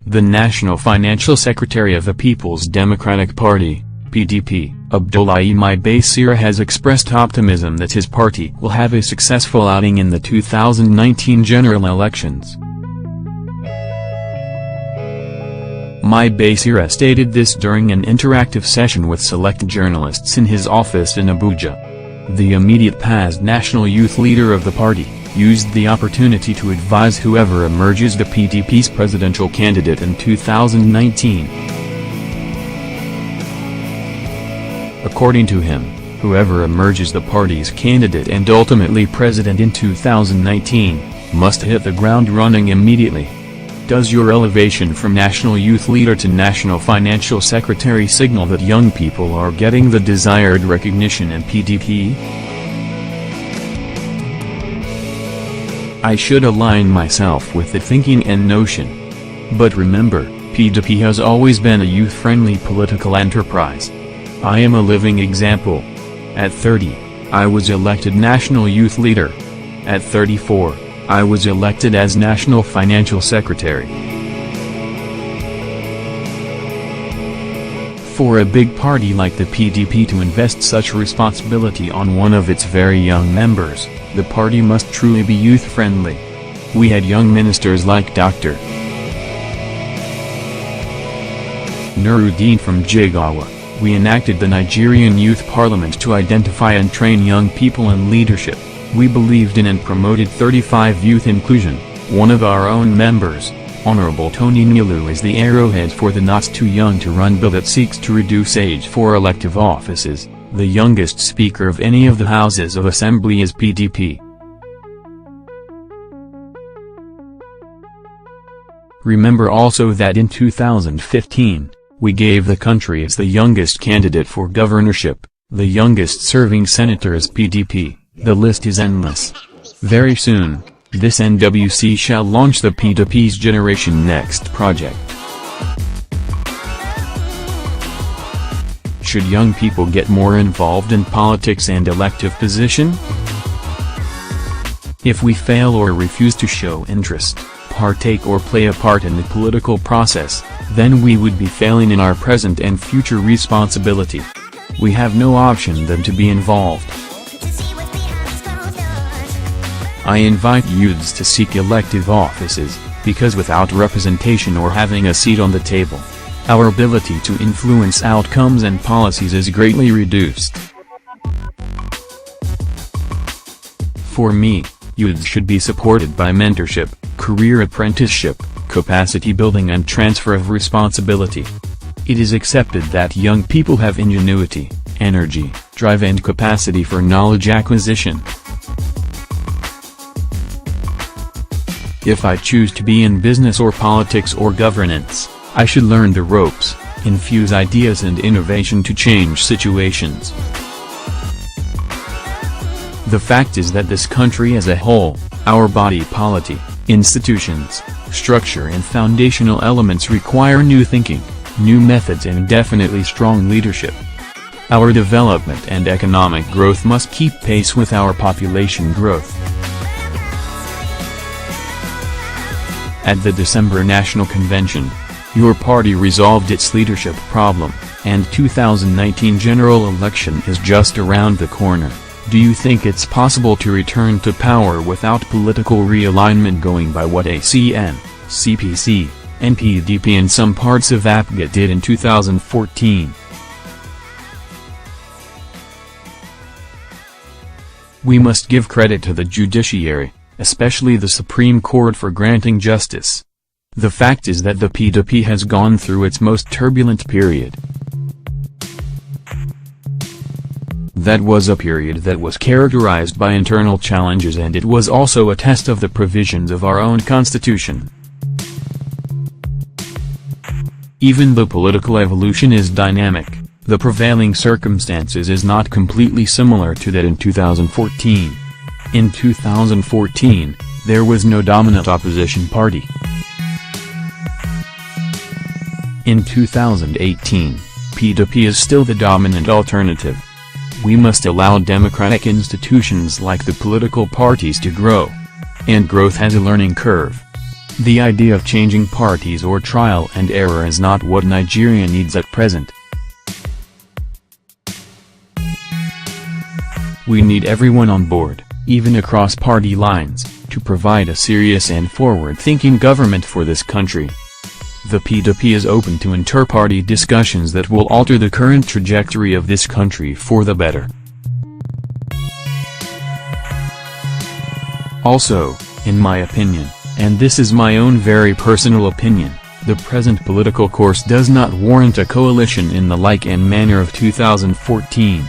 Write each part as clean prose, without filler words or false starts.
The National Financial Secretary of the People's Democratic Party, PDP, Abdullahi MaiBasira has expressed optimism that his party will have a successful outing in the 2019 general elections. MaiBasira stated this during an interactive session with select journalists in his office in Abuja. The immediate past national youth leader of the party used the opportunity to advise whoever emerges the PDP's presidential candidate in 2019. According to him, whoever emerges the party's candidate and ultimately president in 2019, must hit the ground running immediately. Does your elevation from national youth leader to national financial secretary signal that young people are getting the desired recognition in PDP? I should align myself with the thinking and notion. But remember, PDP has always been a youth-friendly political enterprise. I am a living example. At 30, I was elected National Youth Leader. At 34, I was elected as National Financial Secretary. For a big party like the PDP to invest such responsibility on one of its very young members, the party must truly be youth-friendly. We had young ministers like Dr. Nuruddin from Jigawa. We enacted the Nigerian Youth Parliament to identify and train young people in leadership. We believed in and promoted 35 youth inclusion. One of our own members, Honorable Tony Nilu, is the arrowhead for the Not Too Young to Run bill that seeks to reduce age for elective offices. The youngest speaker of any of the houses of assembly is PDP. Remember also that in 2015, we gave the country as the youngest candidate for governorship. The youngest serving senator is PDP. The list is endless. Very soon, this NWC shall launch the PDP's Generation Next project. Should young people get more involved in politics and elective position? If we fail or refuse to show interest, partake or play a part in the political process, then we would be failing in our present and future responsibility. We have no option than to be involved. I invite youths to seek elective offices, because without representation or having a seat on the table, our ability to influence outcomes and policies is greatly reduced. For me, youths should be supported by mentorship, career apprenticeship, capacity building and transfer of responsibility. It is accepted that young people have ingenuity, energy, drive and capacity for knowledge acquisition. If I choose to be in business or politics or governance, I should learn the ropes, infuse ideas and innovation to change situations. The fact is that this country as a whole, our body polity, institutions, structure and foundational elements require new thinking, new methods and definitely strong leadership. Our development and economic growth must keep pace with our population growth. At the December National Convention, your party resolved its leadership problem, and 2019 general election is just around the corner. Do you think it's possible to return to power without political realignment going by what ACN, CPC, and PDP and some parts of APGA did in 2014? We must give credit to the judiciary, especially the Supreme Court, for granting justice. The fact is that the PDP has gone through its most turbulent period. That was a period that was characterized by internal challenges, and it was also a test of the provisions of our own constitution. Even though political evolution is dynamic, the prevailing circumstances is not completely similar to that in 2014. In 2014, there was no dominant opposition party. In 2018, PDP is still the dominant alternative. We must allow democratic institutions like the political parties to grow. And growth has a learning curve. The idea of changing parties or trial and error is not what Nigeria needs at present. We need everyone on board, even across party lines, to provide a serious and forward-thinking government for this country. The PDP is open to inter-party discussions that will alter the current trajectory of this country for the better. Also, in my opinion, and this is my own very personal opinion, the present political course does not warrant a coalition in the like and manner of 2014.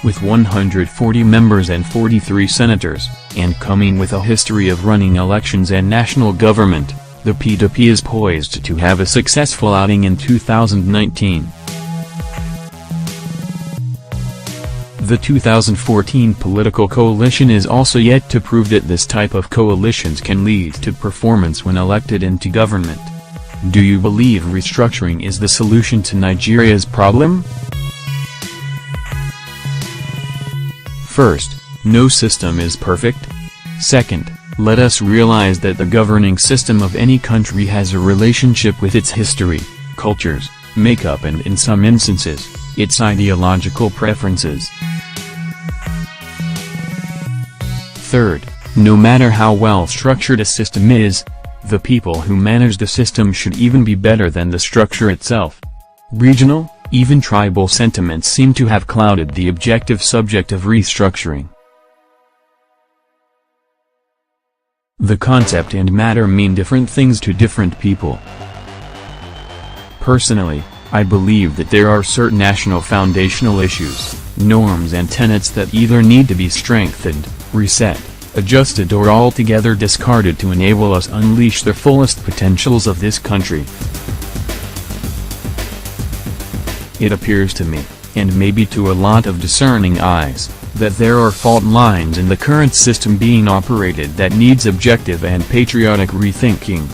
With 140 members and 43 senators, and coming with a history of running elections and national government, the PDP is poised to have a successful outing in 2019. The 2014 political coalition is also yet to prove that this type of coalitions can lead to performance when elected into government. Do you believe restructuring is the solution to Nigeria's problem? First, no system is perfect. Second, let us realize that the governing system of any country has a relationship with its history, cultures, makeup and in some instances, its ideological preferences. Third, no matter how well structured a system is, the people who manage the system should even be better than the structure itself. Regional, even tribal sentiments seem to have clouded the objective subject of restructuring. The concept and matter mean different things to different people. Personally, I believe that there are certain national foundational issues, norms and tenets that either need to be strengthened, reset, adjusted or altogether discarded to enable us unleash the fullest potentials of this country. It appears to me, and maybe to a lot of discerning eyes, that there are fault lines in the current system being operated that needs objective and patriotic rethinking.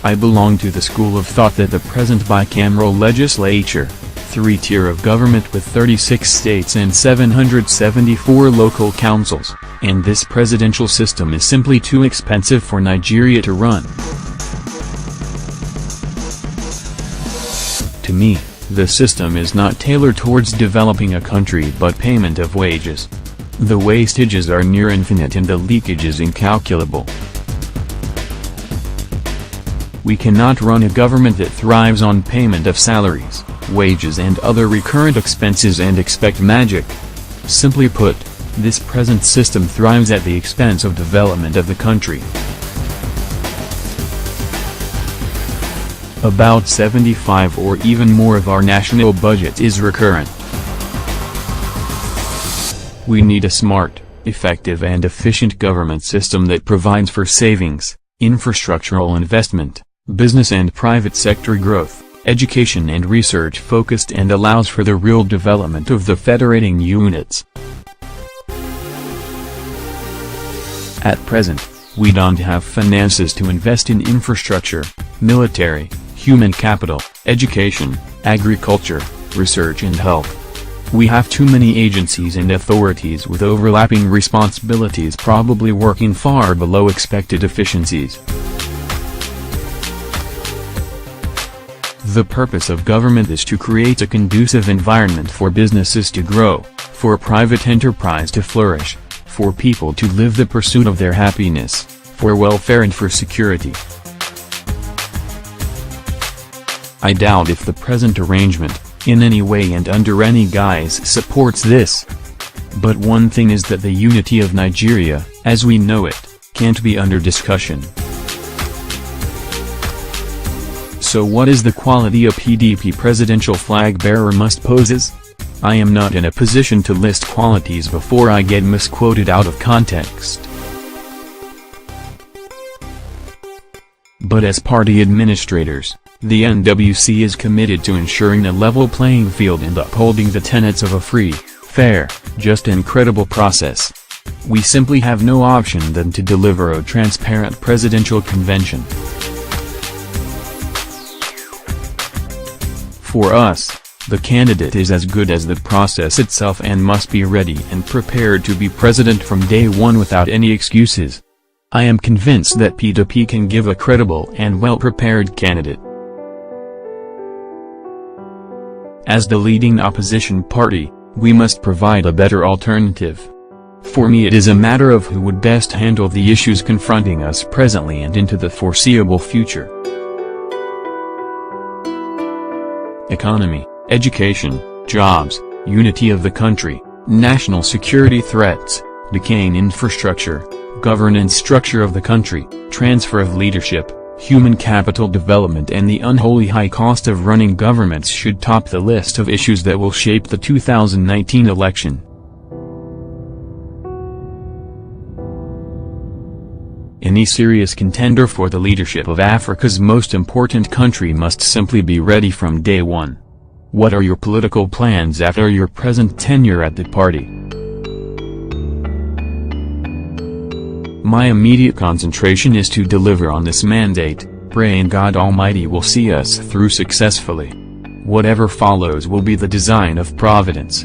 I belong to the school of thought that the present bicameral legislature, three-tier of government with 36 states and 774 local councils, and this presidential system is simply too expensive for Nigeria to run. To me, the system is not tailored towards developing a country but payment of wages. The wastages are near infinite and the leakage is incalculable. We cannot run a government that thrives on payment of salaries, wages and other recurrent expenses and expect magic. Simply put, this present system thrives at the expense of development of the country. About 75 or even more of our national budget is recurrent. We need a smart, effective and efficient government system that provides for savings, infrastructural investment, business and private sector growth, education and research focused and allows for the real development of the federating units. At present, we don't have finances to invest in infrastructure, military, human capital, education, agriculture, research and health. We have too many agencies and authorities with overlapping responsibilities probably working far below expected efficiencies. The purpose of government is to create a conducive environment for businesses to grow, for private enterprise to flourish, for people to live the pursuit of their happiness, for welfare and for security. I doubt if the present arrangement, in any way and under any guise supports this. But one thing is that the unity of Nigeria, as we know it, can't be under discussion. So what is the quality a PDP presidential flag bearer must possess? I am not in a position to list qualities before I get misquoted out of context. But as party administrators, the NWC is committed to ensuring a level playing field and upholding the tenets of a free, fair, just and credible process. We simply have no option than to deliver a transparent presidential convention. For us, The candidate is as good as the process itself and must be ready and prepared to be president from day one without any excuses. I am convinced that PDP can give a credible and well-prepared candidate. As the leading opposition party, we must provide a better alternative. For me, it is a matter of who would best handle the issues confronting us presently and into the foreseeable future. Economy, education, jobs, unity of the country, national security threats, decaying infrastructure, governance structure of the country, transfer of leadership, human capital development and the unholy high cost of running governments should top the list of issues that will shape the 2019 election. Any serious contender for the leadership of Africa's most important country must simply be ready from day one. What are your political plans after your present tenure at the party? My immediate concentration is to deliver on this mandate, praying God Almighty will see us through successfully. Whatever follows will be the design of Providence.